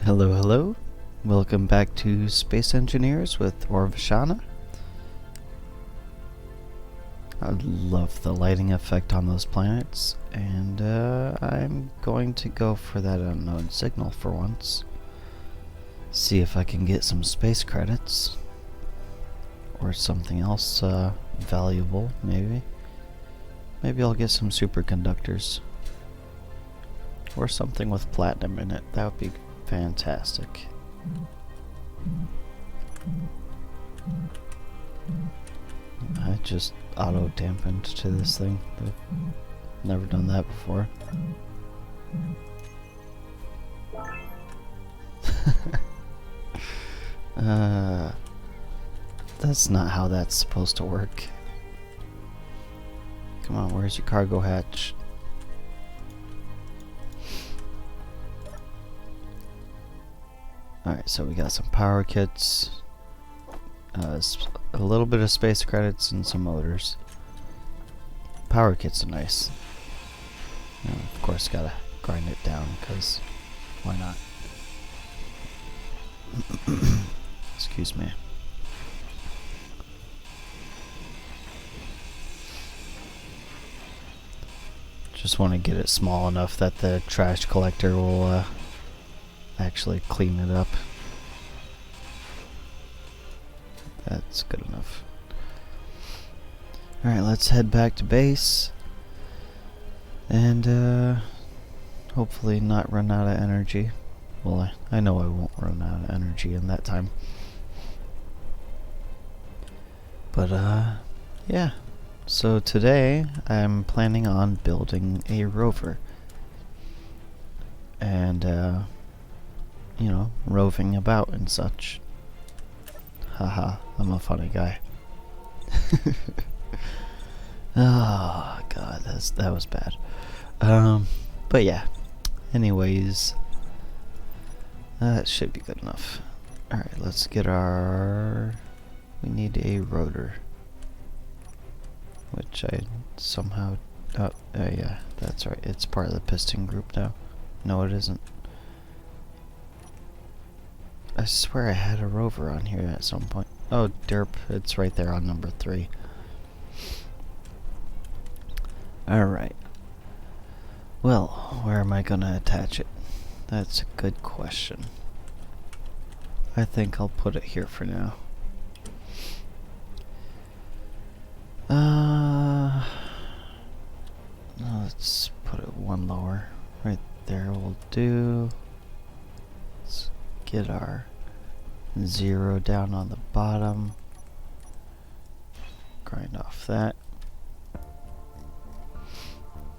Hello, hello. Welcome back to Space Engineers with Orvishana. I love the lighting effect on those planets, and I'm going to go for that unknown signal for once. See if I can get some space credits. Or something else valuable, maybe. Maybe I'll get some superconductors. Or something with platinum in it. That would be fantastic. I just auto-dampened to this thing. I've never done that before. That's not how that's supposed to work. Come on, where's your cargo hatch? Alright, so we got some power kits, a little bit of space credits, and some motors. Power kits are nice. Of course, gotta grind it down, because why not? Excuse me. Just want to get it small enough that the trash collector will actually clean it up. That's good enough. Alright, let's head back to base. And hopefully not run out of energy. Well, I know I won't run out of energy in that time. But yeah. So today I'm planning on building a rover. And you know, roving about and such. Haha, I'm a funny guy. Oh god, that was bad. But yeah. Anyways, that should be good enough. Alright, let's get our... We need a rotor. Which I somehow... Oh, yeah, that's right. It's part of the piston group now. No, it isn't. I swear I had a rover on here at some point. Oh, derp. It's right there on number 3. Alright. Well, where am I gonna attach it? That's a good question. I think I'll put it here for now. Let's put it one lower. Right there will do. Let's get our 0 down on the bottom. Grind off that.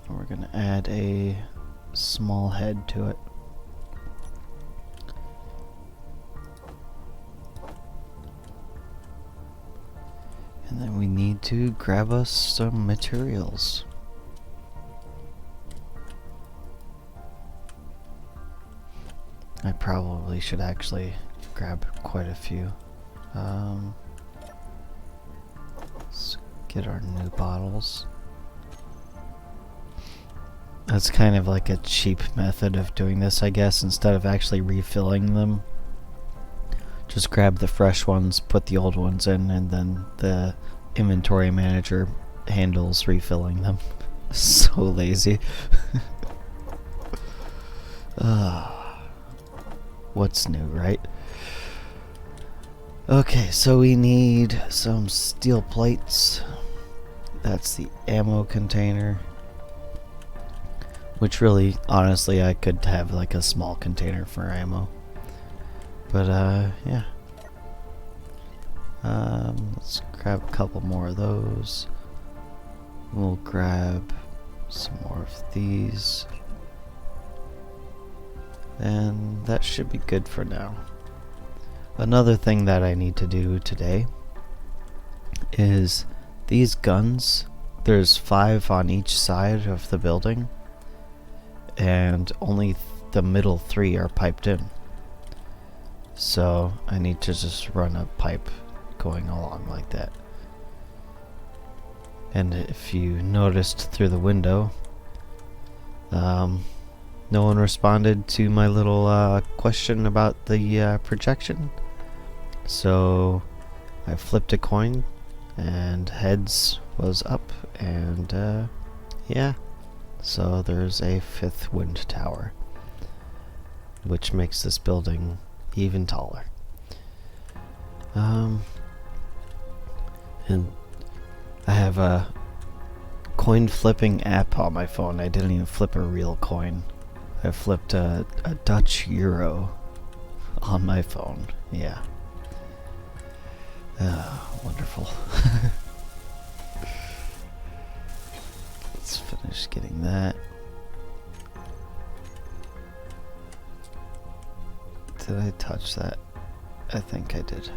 And we're gonna add a small head to it. And then we need to grab us some materials. I probably should actually grab quite a few. Let's get our new bottles. That's kind of like a cheap method of doing this, I guess. Instead of actually refilling them, just grab the fresh ones, put the old ones in, and then the inventory manager handles refilling them. So lazy. What's new, right? Okay, so we need some steel plates. That's the ammo container. Which really, honestly, I could have like a small container for ammo. But, yeah. Let's grab a couple more of those. We'll grab some more of these. And that should be good for now. Another thing that I need to do today is these guns. There's 5 on each side of the building. And only the middle 3 are piped in. So I need to just run a pipe going along like that. And if you noticed through the window, No one responded to my little question about the projection. So I flipped a coin, and heads was up, and yeah. So there's a 5th wind tower, which makes this building even taller. And I have a coin flipping app on my phone. I didn't even flip a real coin. I flipped a Dutch euro on my phone. Yeah. Wonderful. Let's finish getting that. Did I touch that? I think I did.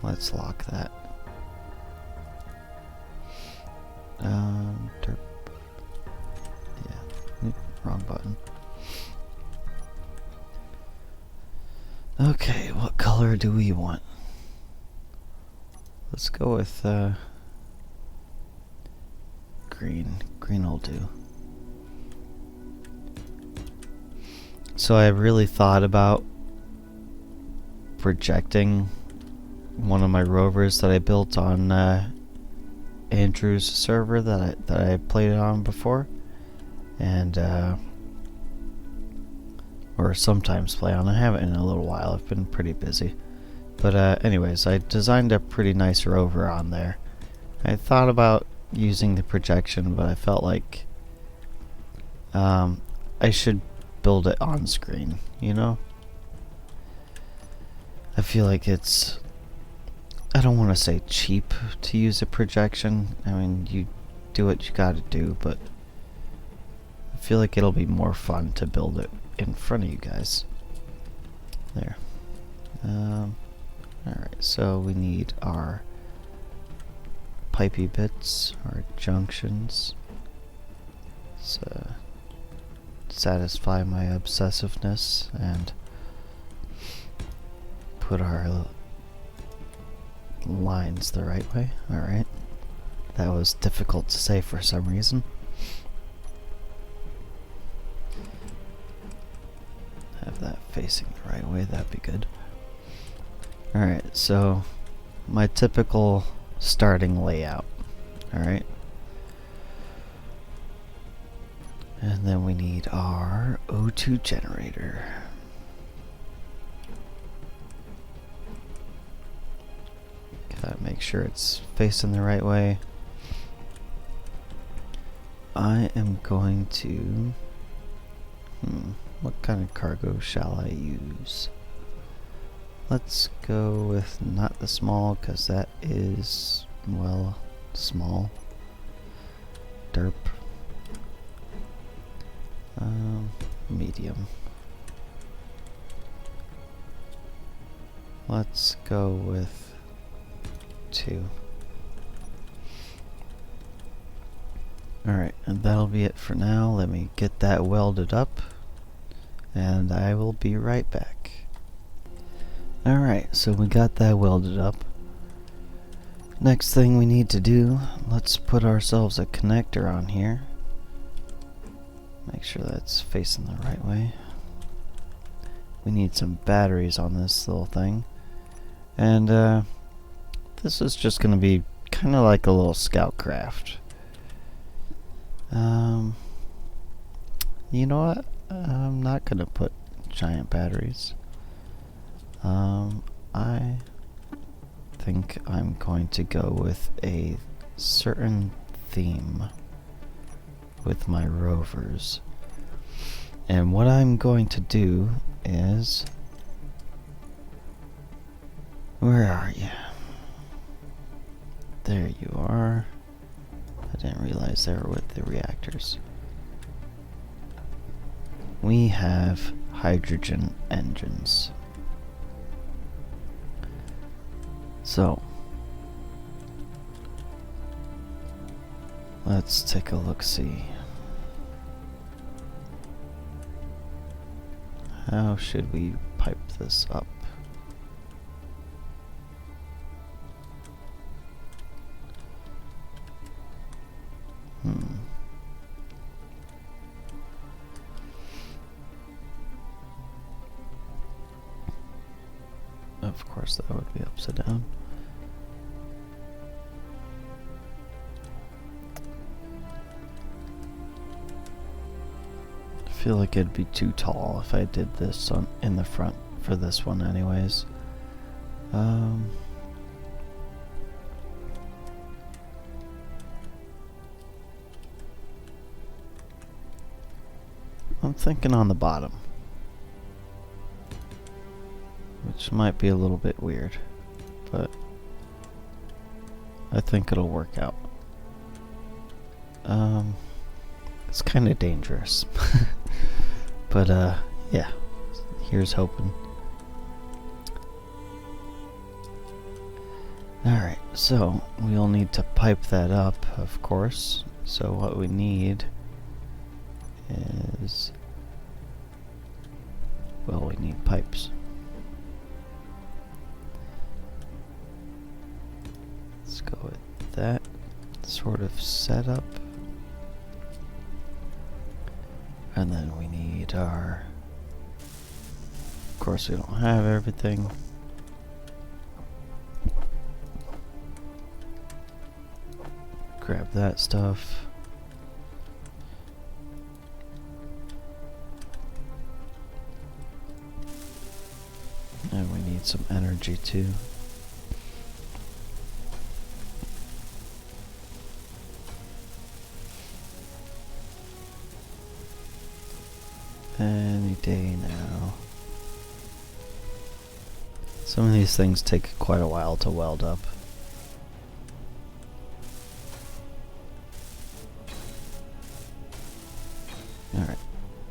Let's lock that. Derp. Yeah. Oop, wrong button. Okay, what color do we want? Let's go with green. Green will do. So I really thought about projecting one of my rovers that I built on Andrew's server that I played on before, and or sometimes play on. I haven't in a little while. I've been pretty busy, but anyways, I designed a pretty nice rover on there. I thought about using the projection, but I felt like I should build it on screen, you know? I feel like it's, I don't want to say cheap to use a projection. I mean, you do what you gotta do, but I feel like it'll be more fun to build it in front of you guys. There. Alright, so we need our pipey bits, our junctions. Let's satisfy my obsessiveness and put our lines the right way. Alright. That was difficult to say for some reason. Have that facing the right way, that'd be good. Alright, so my typical starting layout. Alright. And then we need our O2 generator. Gotta make sure it's facing the right way. I am going to... what kind of cargo shall I use? Let's go with not the small, because that is, well, small. Derp. Medium. Let's go with 2. Alright, and that'll be it for now. Let me get that welded up, and I will be right back. Alright, so we got that welded up. Next thing we need to do, let's put ourselves a connector on here. Make sure that's facing the right way. We need some batteries on this little thing. And this is just going to be kind of like a little scout craft. You know what? I'm not going to put giant batteries. I think I'm going to go with a certain theme with my rovers. And what I'm going to do is... Where are you? There you are. I didn't realize they were with the reactors. We have hydrogen engines. So, let's take a look-see. How should we pipe this up? Of course that would be upside down. I feel like it'd be too tall if I did this in the front for this one anyways. I'm thinking on the bottom, which might be a little bit weird, but I think it'll work out. It's kind of dangerous, but yeah, here's hoping. Alright, so we'll need to pipe that up, of course. So what we need is, well, we need pipes. Let's go with that sort of setup. And then we need our, of course we don't have everything. Grab that stuff. And we need some energy too. Any day now. Some of these things take quite a while to weld up. Alright,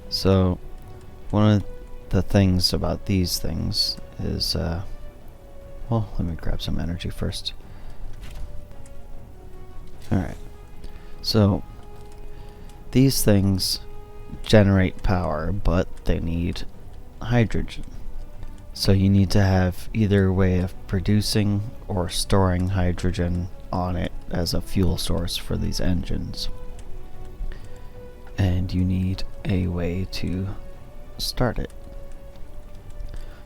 so one of the things about these things is, well, let me grab some energy first. Alright, so these things generate power, but they need hydrogen. So you need to have either a way of producing or storing hydrogen on it as a fuel source for these engines. And you need a way to start it.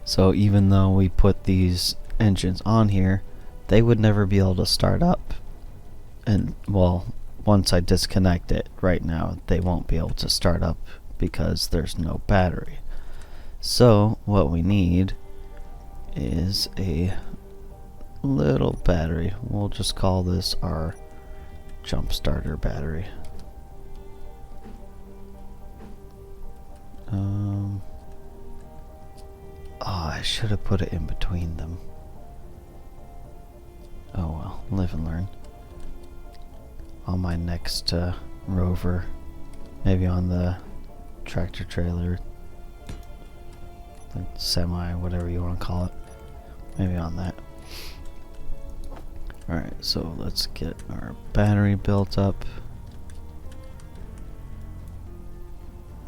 So even though we put these engines on here, they would never be able to start up. And well, once I disconnect it right now, they won't be able to start up because there's no battery. So what we need is a little battery. We'll just call this our jump starter battery. Oh, I should have put it in between them. Oh well, live and learn. On my next Rover, maybe on the tractor trailer, the semi, whatever you want to call it, maybe on that. Alright, so let's get our battery built up.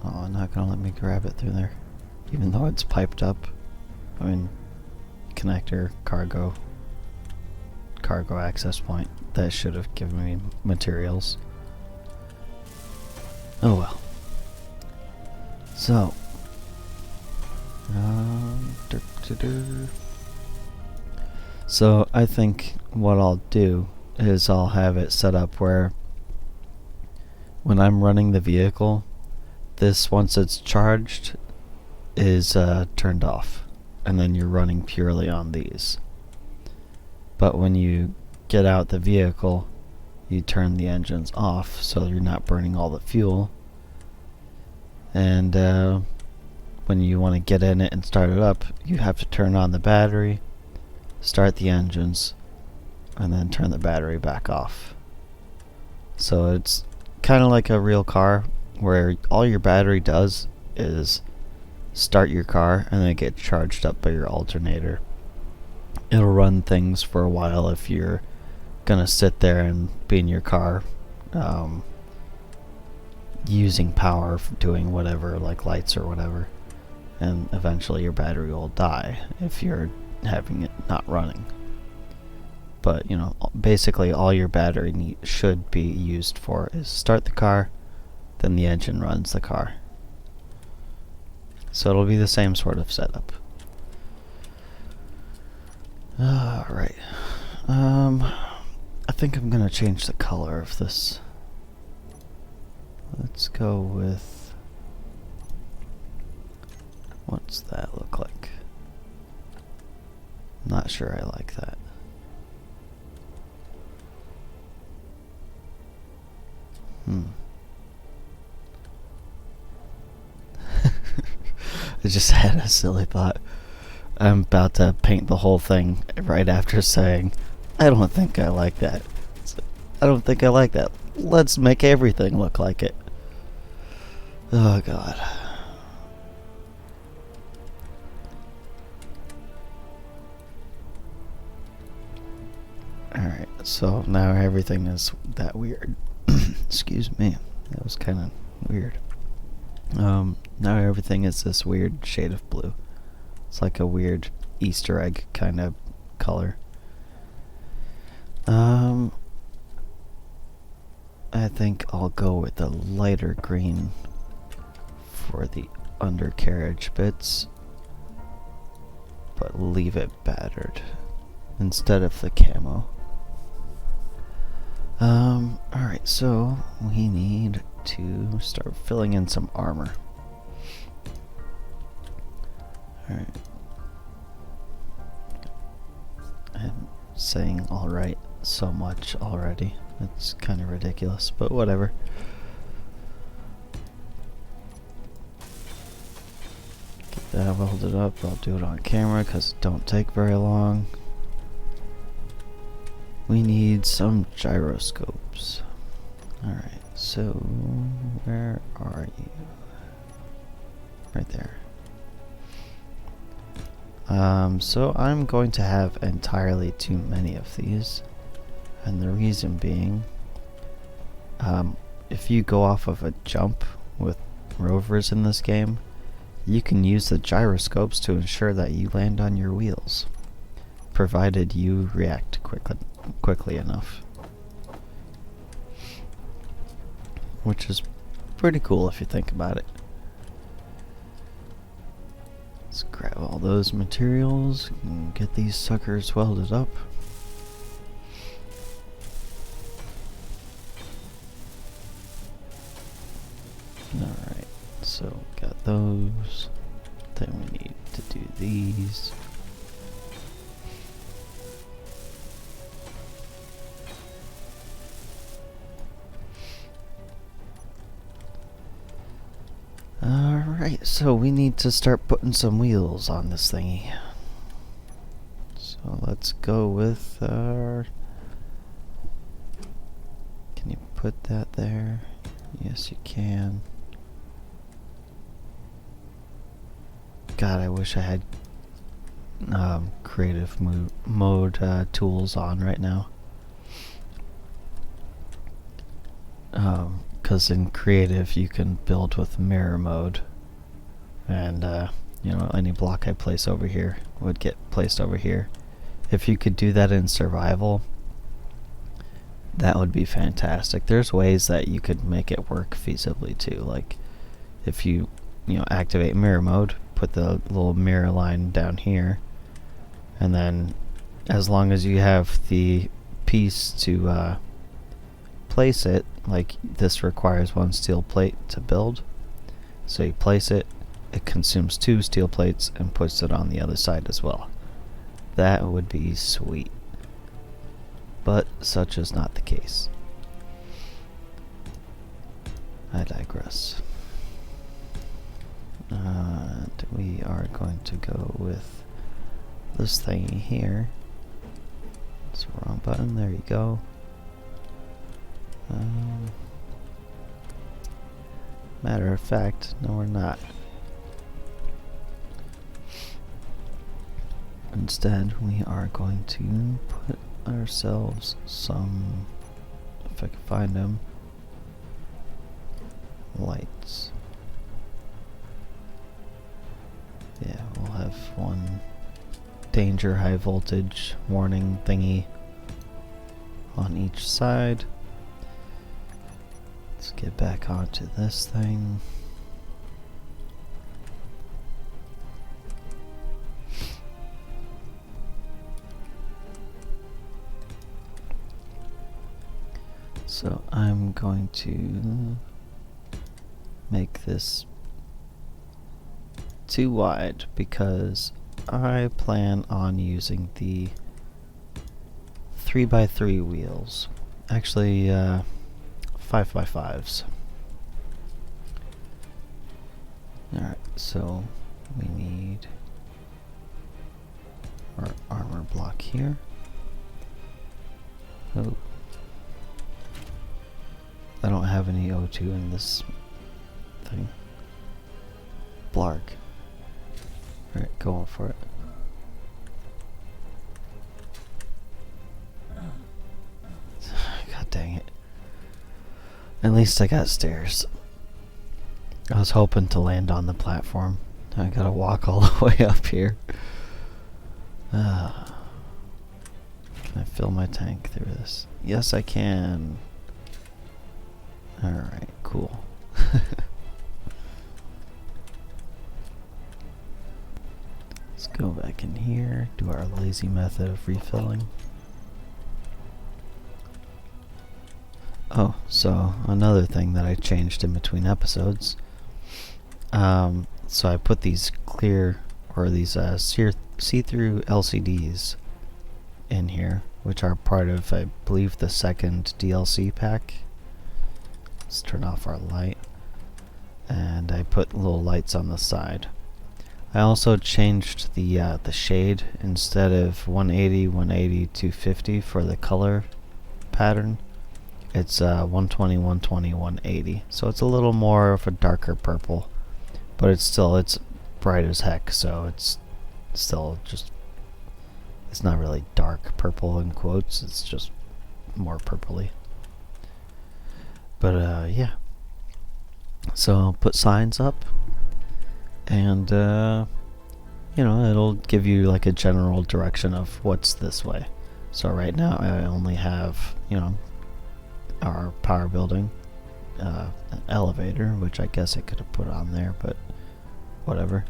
Oh, not gonna let me grab it through there, even though it's piped up. I mean, connector, cargo access point. That should have given me materials. Oh well. So, so I think what I'll do is I'll have it set up where when I'm running the vehicle, this, once it's charged, is turned off, and then you're running purely on these. But when you get out the vehicle, you turn the engines off so you're not burning all the fuel. And when you want to get in it and start it up, you have to turn on the battery, start the engines, and then turn the battery back off. So it's kind of like a real car, where all your battery does is start your car and then it gets charged up by your alternator. It'll run things for a while if you're gonna sit there and be in your car using power for doing whatever, like lights or whatever, and eventually your battery will die if you're having it not running. But you know, basically all your battery should be used for is start the car, then the engine runs the car. So it'll be the same sort of setup. Alright. I think I'm gonna change the color of this. Let's go with... What's that look like? Not sure I like that. I just had a silly thought. I'm about to paint the whole thing right after saying, I don't think I like that. I don't think I like that. Let's make everything look like it. Oh god. Alright, so now everything is that weird. Excuse me. That was kind of weird. Now everything is this weird shade of blue. It's like a weird Easter egg kind of color. I think I'll go with the lighter green for the undercarriage bits, but leave it battered instead of the camo. Alright, so we need to start filling in some armor. Alright. I'm saying alright so much already. It's kind of ridiculous, but whatever. Get that welded up. I'll do it on camera because it don't take very long. We need some gyroscopes. Alright, so where are you? Right there. So I'm going to have entirely too many of these. And the reason being, if you go off of a jump with rovers in this game, you can use the gyroscopes to ensure that you land on your wheels, provided you react quickly enough. Which is pretty cool if you think about it. Let's grab all those materials and get these suckers welded up. Alright, so got those. Then we need to do these. Alright, so we need to start putting some wheels on this thingy. So let's go with our... Can you put that there? Yes, you can. God, I wish I had creative mode tools on right now. Because in creative you can build with mirror mode, and you know, any block I place over here would get placed over here. If you could do that in survival, that would be fantastic. There's ways that you could make it work feasibly too. Like if you activate mirror mode, put the little mirror line down here, and then as long as you have the piece to place it, like this requires 1 steel plate to build, so you place it, it consumes 2 steel plates and puts it on the other side as well. That would be sweet, but such is not the case. I digress. And we are going to go with this thingy here. It's the wrong button. There you go. Matter of fact, no, we're not. Instead, we are going to put ourselves some, if I can find them, lights. Yeah, we'll have one danger high voltage warning thingy on each side. Let's get back onto this thing. So I'm going to make this too wide because I plan on using the 3x3 wheels. Actually, 5x5s. Alright, so we need our armor block here. Oh. I don't have any O2 in this thing. Blarg. Alright, going for it. God dang it. At least I got stairs. I was hoping to land on the platform. I gotta walk all the way up here. Can I fill my tank through this? Yes, I can. Alright, cool. Let's go back in here, do our lazy method of refilling. Oh, so another thing that I changed in between episodes. So I put these clear, or these see-through LCDs in here, which are part of, I believe, the second DLC pack. Let's turn off our light. And I put little lights on the side. I also changed the shade. Instead of 180, 180, 250 for the color pattern, it's 120, 120, 180. So it's a little more of a darker purple, but it's bright as heck, so it's still just, it's not really dark purple in quotes, it's just more purpley. But yeah. So I'll put signs up, and you know, it'll give you like a general direction of what's this way. So right now I only have, you know, our power building, an elevator, which I guess I could have put on there, but whatever,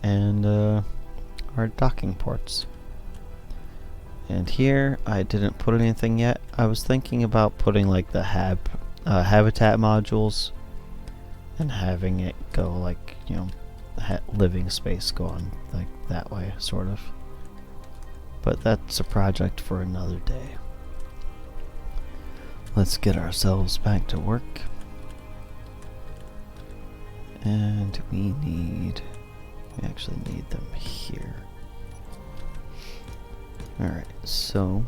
and our docking ports. And here I didn't put anything yet. I was thinking about putting like the habitat modules and having it go like, you know, living space going like that way, sort of. But that's a project for another day. Let's get ourselves back to work. And we actually need them here. Alright, so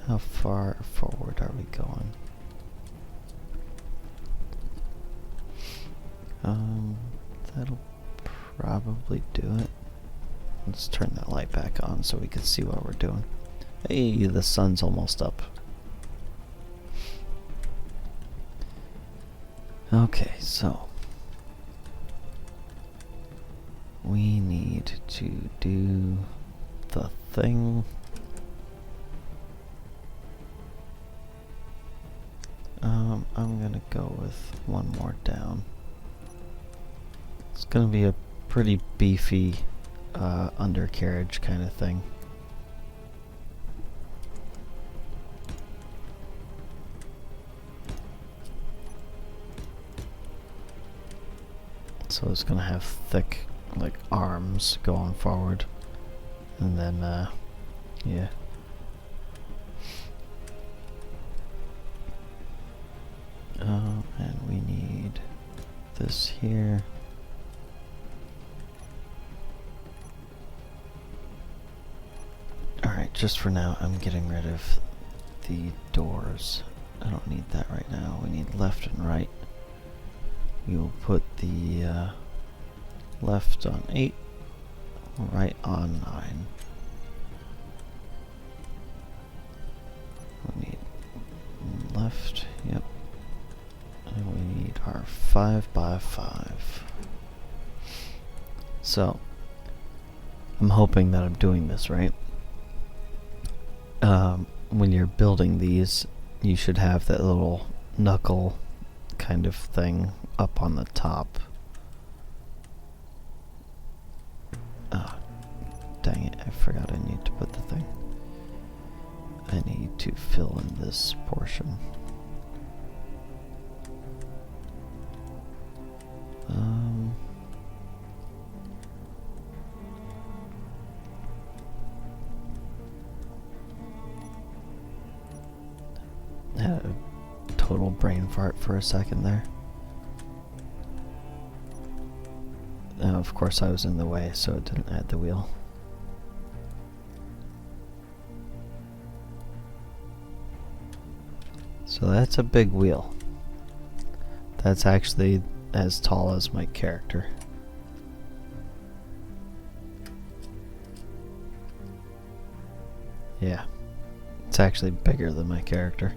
how far forward are we going? That'll probably do it. Let's turn that light back on so we can see what we're doing. Hey, the sun's almost up. Okay, so we need to do the thing. I'm gonna go with one more down. It's gonna be a pretty beefy undercarriage kind of thing. So it's gonna have thick like arms going forward, and then yeah. And we need this here. Alright, just for now I'm getting rid of the doors. I don't need that right now. We need left and right. We will put the left on 8, right on 9. We need left, yep. And we need our 5x5. So, I'm hoping that I'm doing this right. When you're building these, you should have that little knuckle kind of thing up on the top. Oh, dang it, I forgot I need to put the thing. I need to fill in this portion. Had a total brain fart for a second there. Of course I was in the way, so it didn't add the wheel. So that's a big wheel. That's actually as tall as my character. Yeah, it's actually bigger than my character.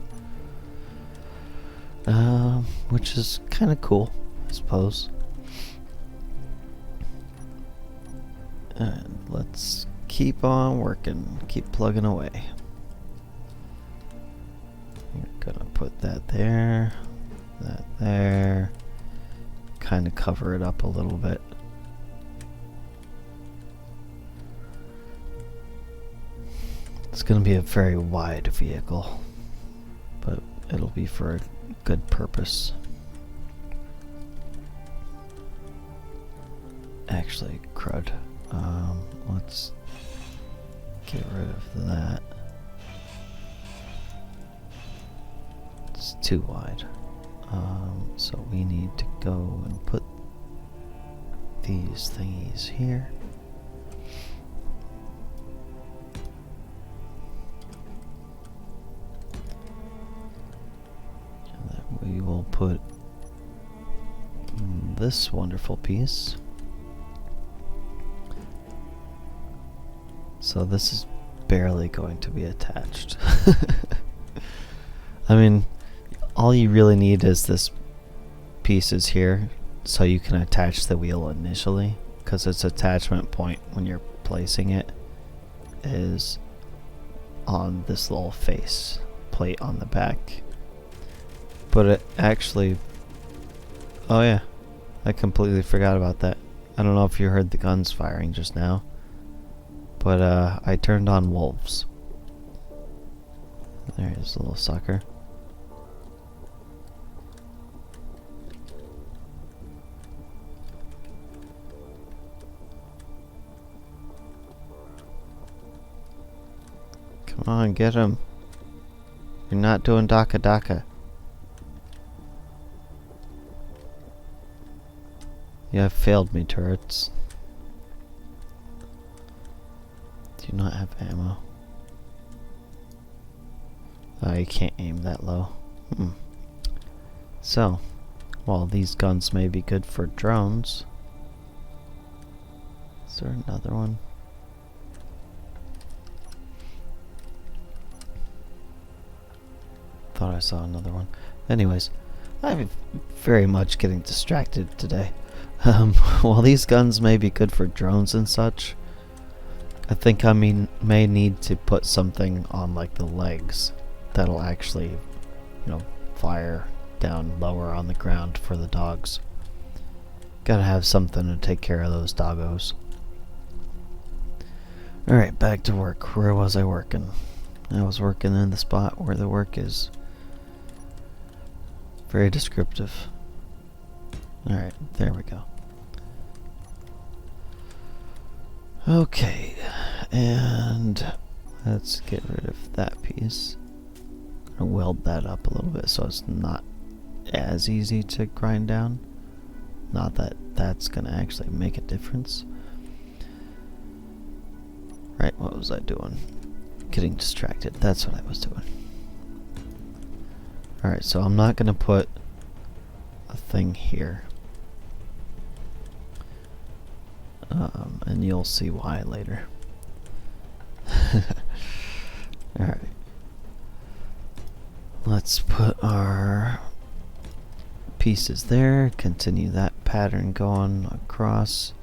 Which is kind of cool, I suppose. And let's keep on working, keep plugging away. We're gonna put that there, that there, kind of cover it up a little bit. It's gonna be a very wide vehicle, but it'll be for a good purpose. Actually, crud. Let's get rid of that. It's too wide. So we need to go and put these thingies here. And then we will put this wonderful piece. So this is barely going to be attached. I mean, all you really need is this pieces here so you can attach the wheel initially, because its attachment point when you're placing it is on this little face plate on the back. But it actually, oh yeah, I completely forgot about that. I don't know if you heard the guns firing just now, but I turned on wolves. There's a little sucker. Come on, get him. You're not doing Daka Daka. You have failed me, turrets. Do you not have ammo? You can't aim that low. So, while these guns may be good for drones, is there another one? Thought I saw another one. Anyways, I'm very much getting distracted today. While these guns may be good for drones and such, I think I may need to put something on like the legs that'll actually, you know, fire down lower on the ground for the dogs. Gotta have something to take care of those doggos. Alright, back to work. Where was I working? I was working in the spot where the work is. Very descriptive. Alright, there we go. Okay, and let's get rid of that piece. I'm gonna weld that up a little bit so it's not as easy to grind down. Not that that's gonna actually make a difference. Right, what was I doing? Getting distracted. That's what I was doing. Alright, so I'm not gonna put a thing here. And you'll see why later. Alright. Let's put our pieces there, continue that pattern going across,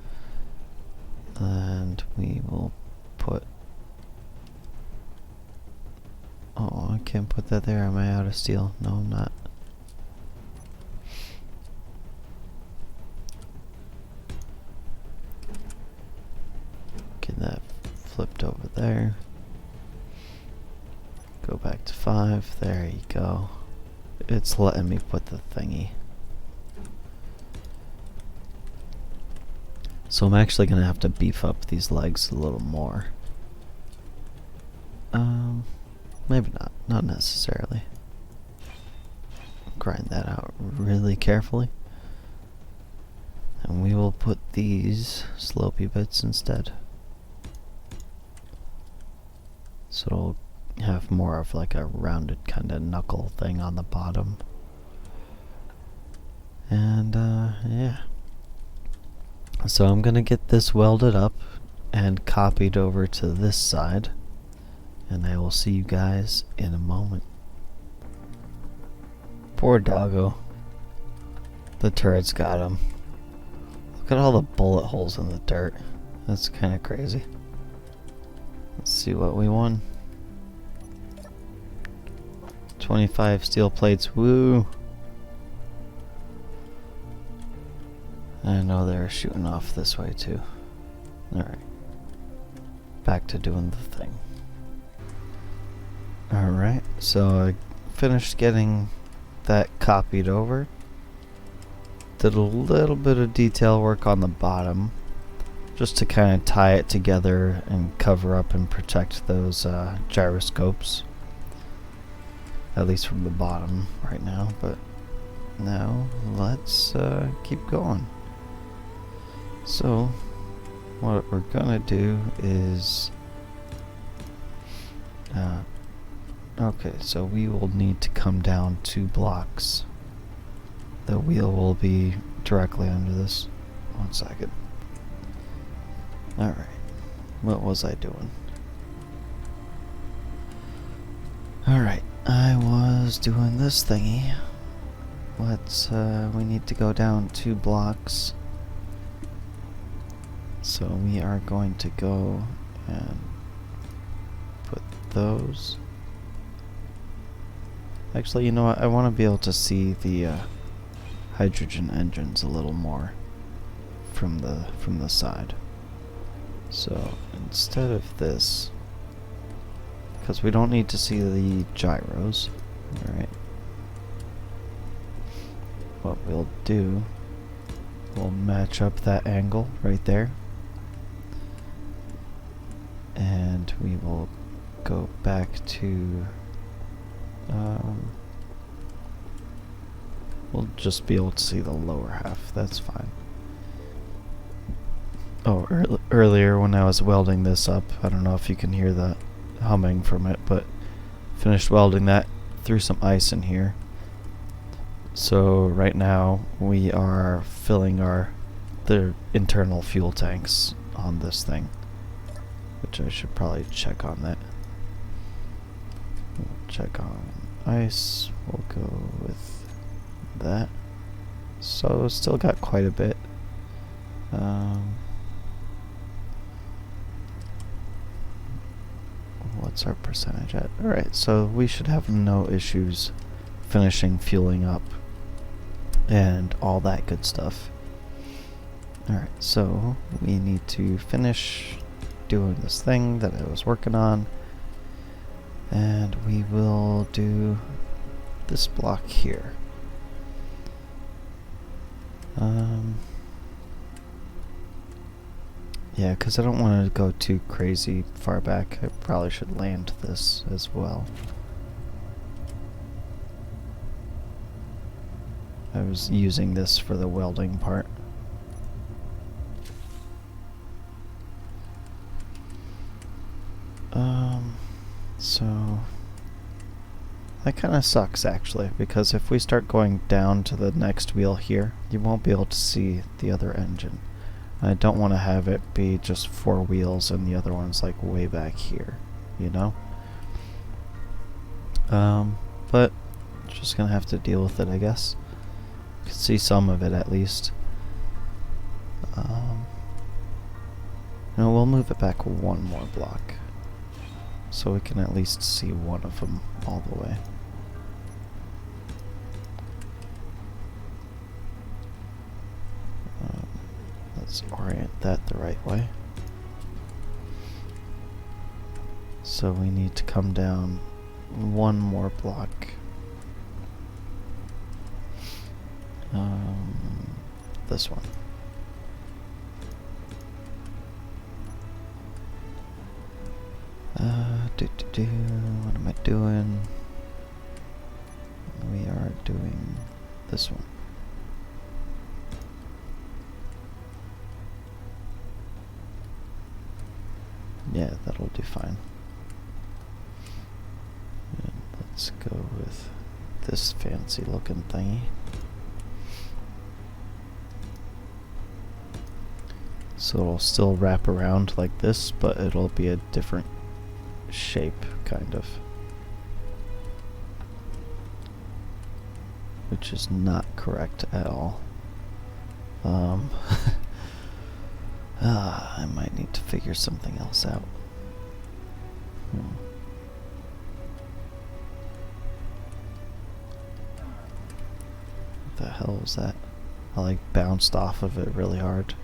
and we will put, oh, I can't put that there. Am I out of steel? No, I'm not. Get that flipped over there. Go back to 5. There you go. It's letting me put the thingy. So I'm actually going to have to beef up these legs a little more. Maybe not. Not necessarily. Grind that out really carefully. And we will put these slopey bits instead. So it'll have more of like a rounded kind of knuckle thing on the bottom. And yeah. So I'm gonna get this welded up and copied over to this side. And I will see you guys in a moment. Poor doggo. The turret's got him. Look at all the bullet holes in the dirt. That's kind of crazy. Let's see what we won. 25 steel plates. Woo! I know they're shooting off this way too. Alright. Back to doing the thing. Alright, so I finished getting that copied over. Did a little bit of detail work on the bottom just to kind of tie it together and cover up and protect those gyroscopes, at least from the bottom right now. But now let's keep going. So what we're gonna do is okay, so we will need to come down 2 blocks. The wheel will be directly under this. 1 second. Alright. What was I doing? Alright. I was doing this thingy. Let's, we need to go down 2 blocks. So we are going to go and put those. Actually, you know what? I want to be able to see the hydrogen engines a little more from the side. So instead of this, because we don't need to see the gyros, alright, what we'll do, we'll match up that angle right there, and we will go back to we'll just be able to see the lower half. That's fine. Oh, earlier when I was welding this up, I don't know if you can hear the humming from it, but finished welding that, threw some ice in here. So right now we are filling the internal fuel tanks on this thing, which I should probably check on that. We'll check on ice. We'll go with that. So still got quite a bit. What's our percentage at? Alright, so we should have no issues finishing fueling up and all that good stuff. Alright, so we need to finish doing this thing that I was working on, and we will do this block here. Yeah, because I don't want to go too crazy far back. I probably should land this as well. I was using this for the welding part. So that kind of sucks actually, because if we start going down to the next wheel here, you won't be able to see the other engine. I don't want to have it be just 4 wheels and the other one's like way back here, you know? But just gonna have to deal with it, I guess. You can see some of it at least. No, we'll move it back 1 more block, so we can at least see one of them all the way. Let's orient that the right way. So we need to come down one more block. This one. What am I doing? We are doing this one. Yeah, that'll do fine. And let's go with this fancy looking thingy. So it'll still wrap around like this, but it'll be a different shape, kind of. Which is not correct at all. I might need to figure something else out. What the hell was that? I like bounced off of it really hard.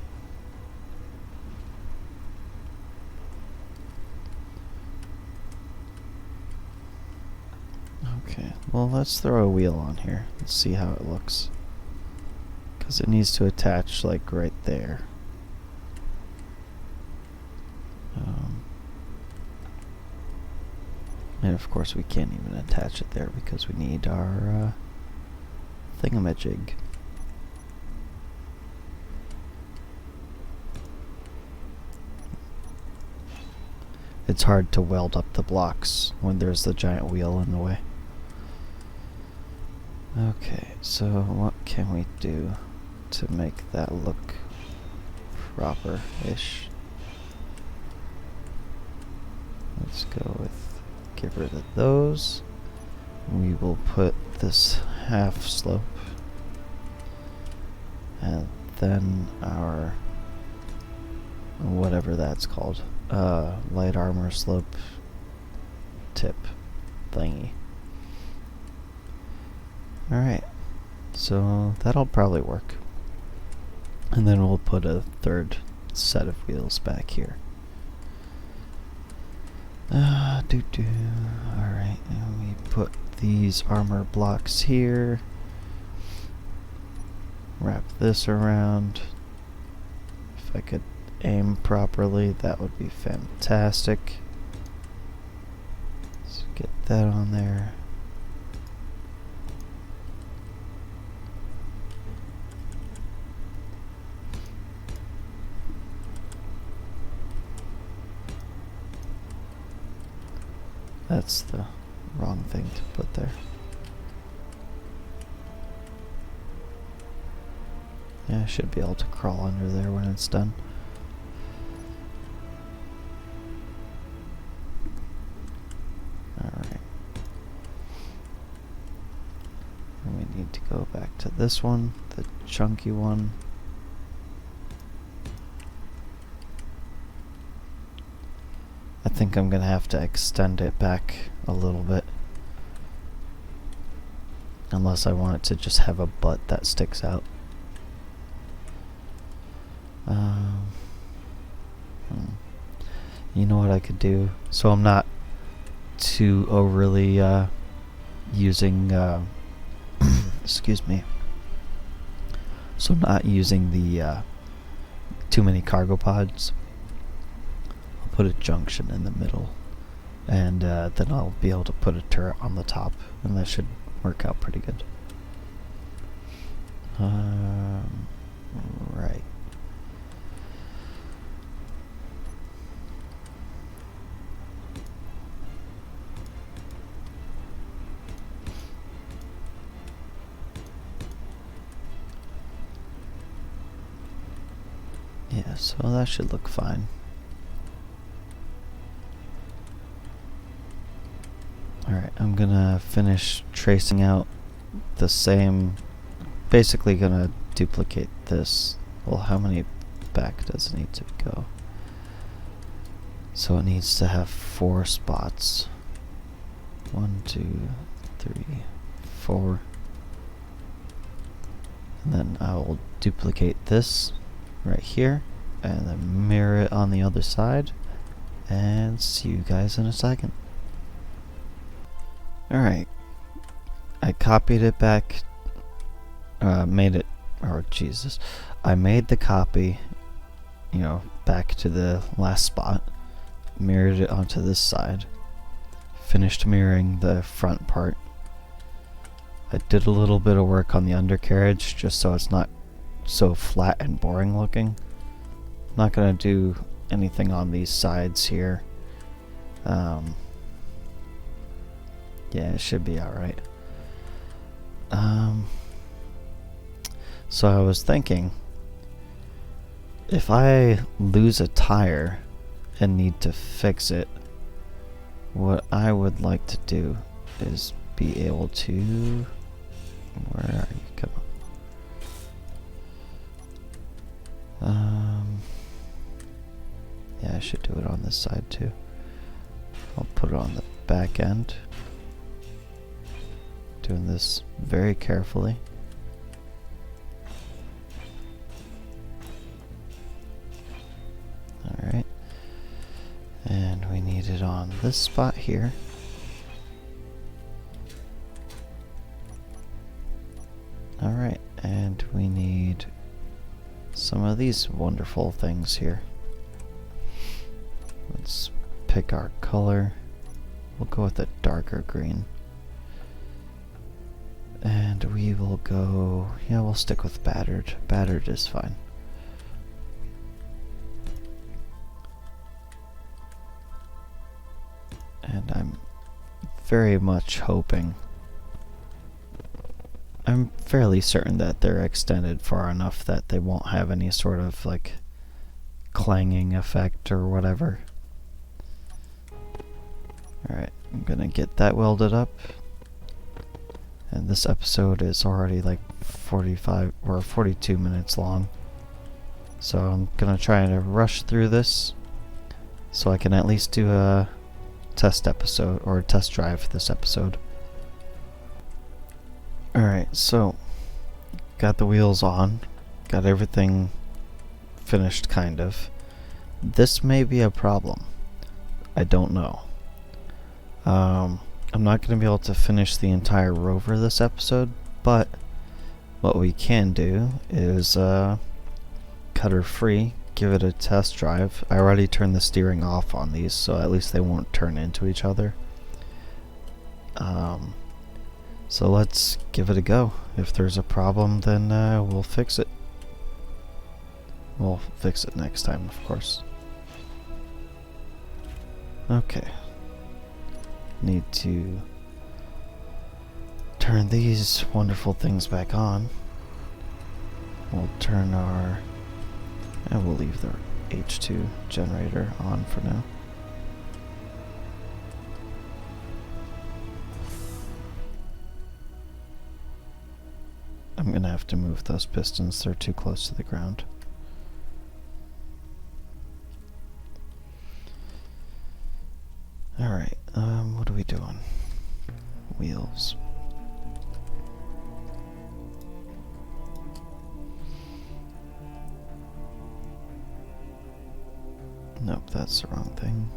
Okay, well, let's throw a wheel on here. Let's see how it looks. Because it needs to attach like right there. And of course we can't even attach it there because we need our thingamajig. It's hard to weld up the blocks when there's the giant wheel in the way. Okay, so what can we do to make that look proper-ish? Let's go with, get rid of those. We will put this half slope. And then our, whatever that's called, light armor slope tip thingy. Alright, so that'll probably work. And then we'll put a third set of wheels back here. Alright, and we put these armor blocks here. Wrap this around. If I could aim properly, that would be fantastic. Let's get that on there. That's the wrong thing to put there. Yeah, I should be able to crawl under there when it's done. Alright. And we need to go back to this one, the chunky one. I think I'm gonna have to extend it back a little bit. Unless I want it to just have a butt that sticks out. You know what I could do? So I'm not too overly using excuse me. So I'm not using the too many cargo pods. I'll put a junction in the middle, and then I'll be able to put a turret on the top, and that should work out pretty good. Right. Yeah, so that should look fine. Alright, I'm gonna finish tracing out the same, basically gonna duplicate this. Well, how many back does it need to go? So it needs to have 4 spots. 1, 2, 3, 4. And then I will duplicate this right here, and then mirror it on the other side, and see you guys in a second. Alright. I copied it back. Made it. Oh, Jesus. I made the copy, you know, back to the last spot. Mirrored it onto this side. Finished mirroring the front part. I did a little bit of work on the undercarriage just so it's not so flat and boring looking. I'm not going to do anything on these sides here. Yeah, it should be alright. So I was thinking, if I lose a tire and need to fix it, what I would like to do is be able to... Where are you? Come on. Yeah, I should do it on this side too. I'll put it on the back end. Doing this very carefully. Alright. And we need it on this spot here. Alright, and we need some of these wonderful things here. Let's pick our color. We'll go with a darker green. And we will go... Yeah, we'll stick with battered. Battered is fine. And I'm very much hoping... I'm fairly certain that they're extended far enough that they won't have any sort of, like, clanging effect or whatever. Alright, I'm gonna get that welded up. And this episode is already like 45 or 42 minutes long. So I'm gonna try to rush through this so I can at least do a test episode or a test drive this episode. Alright, so got the wheels on, got everything finished kind of. This may be a problem. I don't know. I'm not going to be able to finish the entire Rover this episode, but what we can do is cut her free, give it a test drive. I already turned the steering off on these, so at least they won't turn into each other. So let's give it a go. If there's a problem, then we'll fix it. We'll fix it next time, of course. Okay. Need to turn these wonderful things back on. We'll turn our... and we'll leave the H2 generator on for now. I'm gonna have to move those pistons, they're too close to the ground. Alright, what are we doing? Wheels. Nope, that's the wrong thing.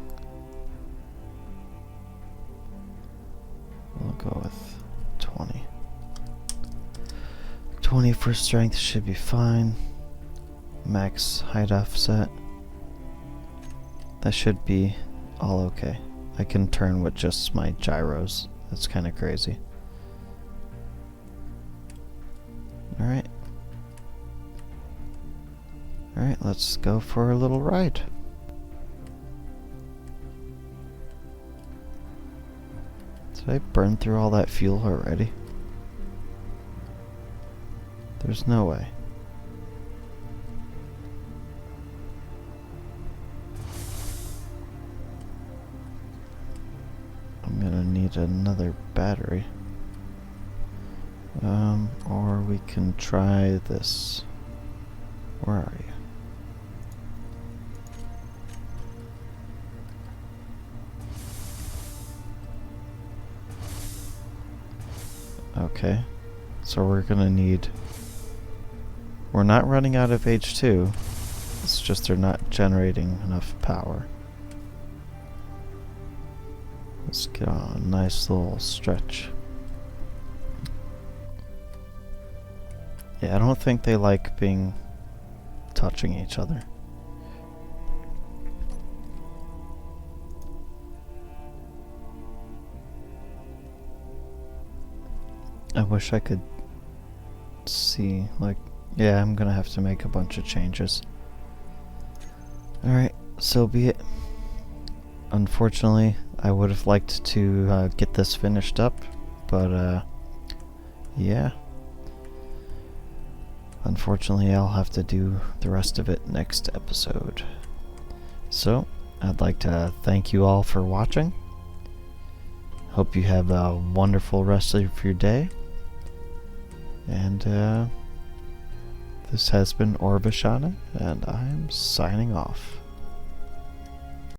We'll go with 20. 20 for strength should be fine. Max height offset. That should be all okay. I can turn with just my gyros. That's kind of crazy. Alright. Alright, let's go for a little ride. Did I burn through all that fuel already? There's no way. I'm gonna need another battery. Or we can try this. Where are you? Okay. So we're gonna need... We're not running out of H2. It's just they're not generating enough power. Let's get on a nice little stretch. Yeah, I don't think they like being touching each other. I wish I could see, like, yeah, I'm gonna have to make a bunch of changes. Alright, so be it. Unfortunately, I would have liked to get this finished up, but yeah. Unfortunately, I'll have to do the rest of it next episode. So, I'd like to thank you all for watching. Hope you have a wonderful rest of your day. And this has been Orvishana, and I'm signing off.